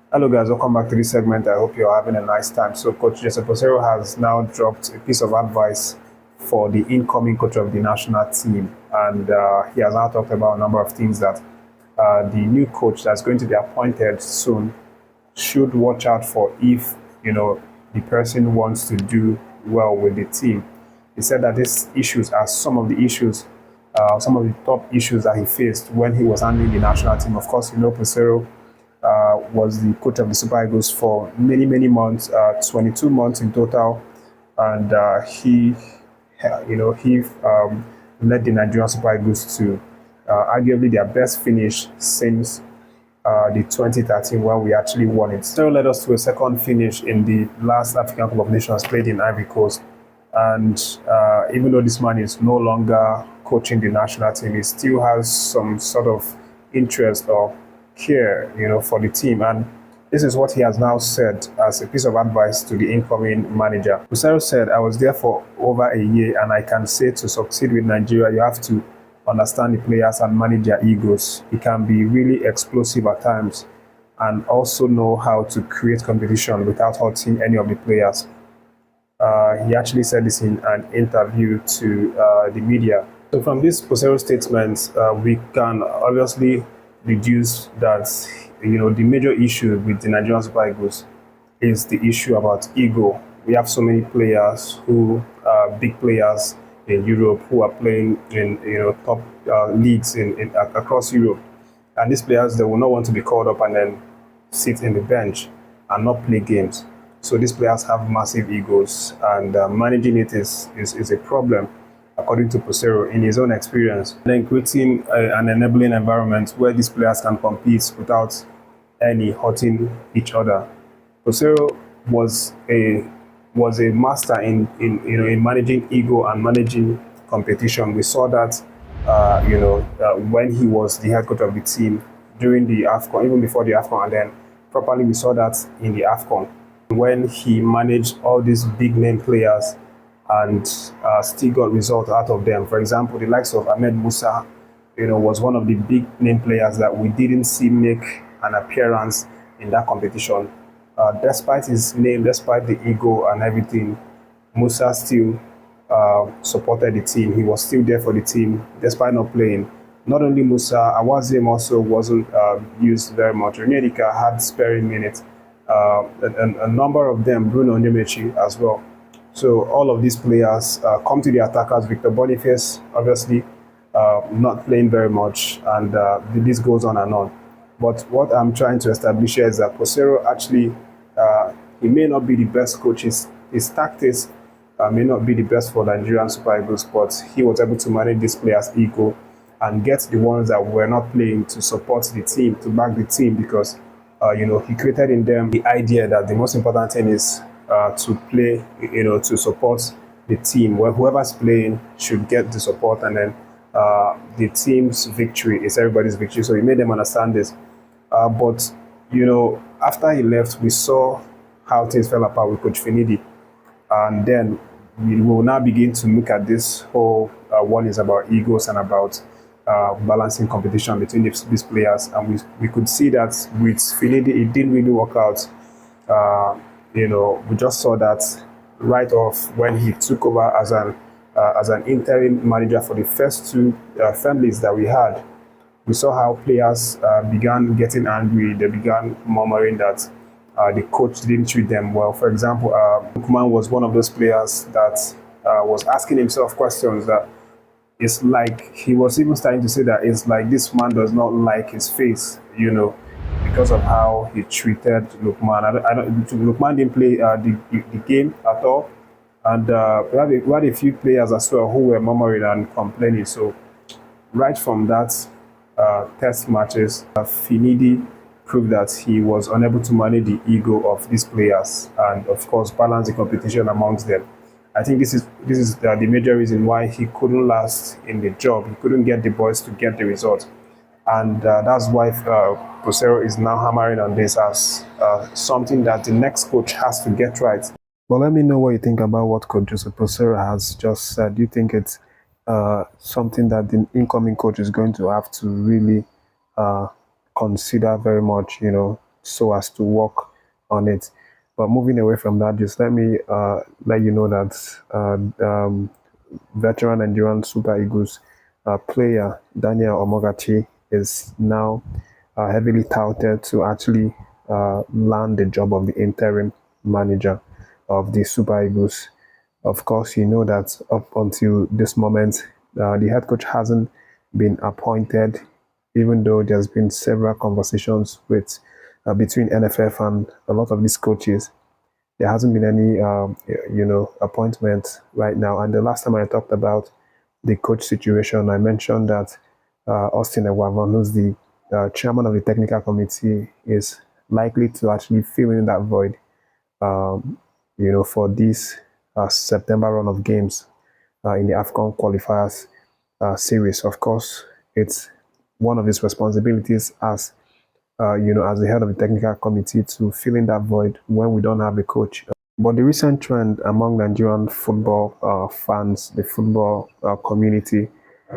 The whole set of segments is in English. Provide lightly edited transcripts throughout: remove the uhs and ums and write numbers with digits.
Hello guys, welcome back to this segment. I hope you're having a nice time. So Coach Jesse Peseiro has now dropped a piece of advice for the incoming coach of the national team. And he has now talked about a number of things that the new coach that's going to be appointed soon should watch out for if, the person wants to do well with the team. He said that these issues are some of the issues, some of the top issues that he faced when he was handling the national team. Of course, Peseiro was the coach of the Super Eagles for many, many months, 22 months in total, and he led the Nigerian Super Eagles to arguably their best finish since the 2013 when we actually won it. So led us to a second finish in the last African Cup of Nations played in Ivory Coast, and even though this man is no longer coaching the national team, he still has some sort of interest or care, for the team. And this is what he has now said as a piece of advice to the incoming manager. Peseiro said, "I was there for over a year, and I can say to succeed with Nigeria, you have to understand the players and manage their egos. It can be really explosive at times, and also know how to create competition without hurting any of the players." He actually said this in an interview to the media. So from this Peseiro statement, we can obviously reduce that the major issue with the Nigerian Super Eagles is the issue about ego. We have so many players who are big players in Europe who are playing in top leagues in across Europe, and these players, they will not want to be called up and then sit in the bench and not play games. So these players have massive egos, and managing it is a problem, according to Peseiro, in his own experience. Then creating an enabling environment where these players can compete without any hurting each other. Peseiro was a master in managing ego and managing competition. We saw that when he was the head coach of the team during the AFCON, even before the AFCON, and then properly we saw that in the AFCON when he managed all these big name players and still got results out of them. For example, the likes of Ahmed Musa, was one of the big name players that we didn't see make an appearance in that competition. Despite his name, despite the ego and everything, Musa still supported the team. He was still there for the team, despite not playing. Not only Musa, Awazim also wasn't used very much. Onyedika had sparing minutes. A number of them, Bruno Nyemechi as well. So all of these players come to the attackers. Victor Boniface, obviously, not playing very much, and the list goes on and on. But what I'm trying to establish here is that Peseiro actually, he may not be the best coach. His tactics may not be the best for Nigerian Super Eagles, but he was able to manage these players' ego and get the ones that were not playing to support the team, to back the team, because he created in them the idea that the most important thing is to play, to support the team. Well, whoever's playing should get the support, and then the team's victory is everybody's victory. So he made them understand this. But after he left, we saw how things fell apart with Coach Finidi, and then we will now begin to look at this whole one is about egos and about balancing competition between these players, and we could see that with Finidi, it didn't really work out. We just saw that right off when he took over as an interim manager for the first two friendlies that we had. We saw how players began getting angry. They began murmuring that the coach didn't treat them well. For example, Lukman was one of those players that was asking himself questions that it's like he was even starting to say that it's like this man does not like his face, because of how he treated Lukman. Lukman didn't play the game at all, and we had a few players as well who were murmuring and complaining. So right from that test matches, Finidi proved that he was unable to manage the ego of these players and, of course, balance the competition amongst them. I think this is the major reason why he couldn't last in the job. He couldn't get the boys to get the result. And that's why Peseiro is now hammering on this as something that the next coach has to get right. But let me know what you think about what Coach Joseph Peseiro has just said. Do you think it's something that the incoming coach is going to have to really consider very much, so as to work on it. But moving away from that, just let me let you know that veteran Nigerian Super Eagles player Daniel Amokachi is now heavily touted to actually land the job of the interim manager of the Super Eagles. Of course, you know that up until this moment, the head coach hasn't been appointed, even though there's been several conversations with between NFF and a lot of these coaches. There hasn't been any, appointment right now. And the last time I talked about the coach situation, I mentioned that Austin Eguavon, who's the chairman of the technical committee, is likely to actually fill in that void, for this September run of games in the AFCON qualifiers series. Of course, it's one of his responsibilities as as the head of the technical committee to fill in that void when we don't have a coach. But the recent trend among Nigerian football fans, the football community,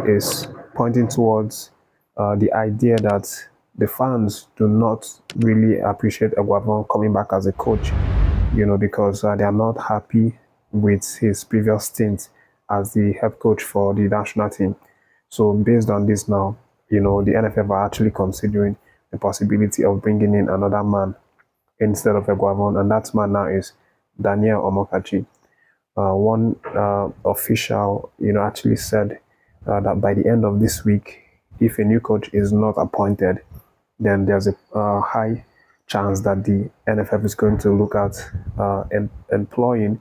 is pointing towards the idea that the fans do not really appreciate Eguavon coming back as a coach, because they are not happy with his previous stint as the head coach for the national team. So based on this now, the NFF are actually considering the possibility of bringing in another man instead of Eguavon, and that man now is Daniel Amokachi. One official, actually said that by the end of this week, if a new coach is not appointed, then there's a high chance that the NFF is going to look at employing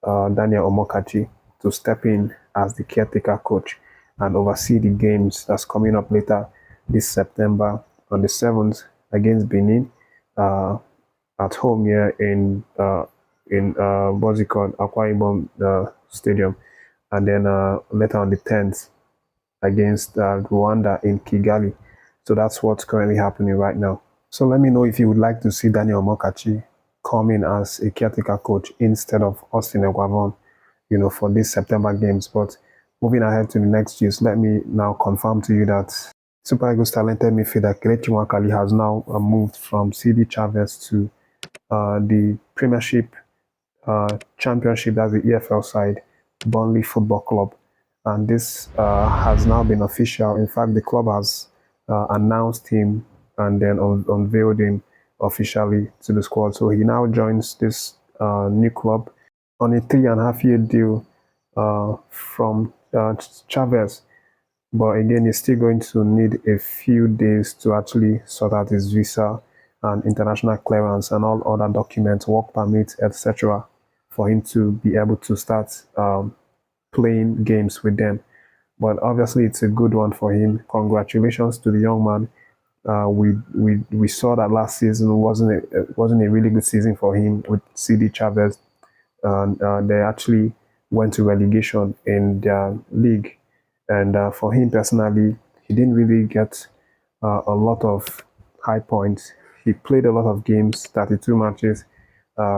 Daniel Amokachi to step in as the caretaker coach and oversee the games that's coming up later this September on the 7th against Benin at home here in what's it called, Akwa Ibom Stadium, and then later on the 10th against Rwanda in Kigali. So that's what's currently happening right now. So let me know if you would like to see Daniel Amokachi come in as a caretaker coach instead of Austin Eguavon, for these September games. But moving ahead to the next news, let me now confirm to you that Super Eagles talented midfielder Kelechi Nwakali has now moved from CD Chavez to the Premiership Championship, that's the EFL side, Barnsley Football Club. And this has now been official. In fact, the club has announced him and then unveiled him officially to the squad. So he now joins this new club on a 3.5-year deal from Chavez. But again, he's still going to need a few days to actually sort out his visa and international clearance and all other documents, work permits, etc., for him to be able to start playing games with them. But obviously, it's a good one for him. Congratulations to the young man. We saw that last season wasn't a really good season for him with CD Chavez. They actually went to relegation in their league, and for him personally, he didn't really get a lot of high points. He played a lot of games, 32 matches,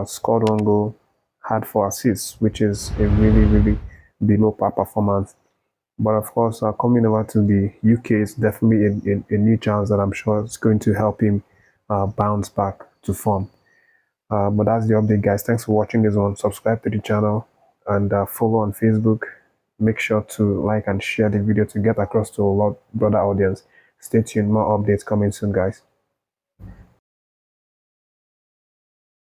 scored 1 goal, had 4 assists, which is a really, really below par performance. But of course, coming over to the UK is definitely a new chance that I'm sure is going to help him bounce back to form. But that's the update, guys. Thanks for watching this one. Subscribe to the channel and follow on Facebook. Make sure to like and share the video to get across to a lot broader audience. Stay tuned, more updates coming soon, guys.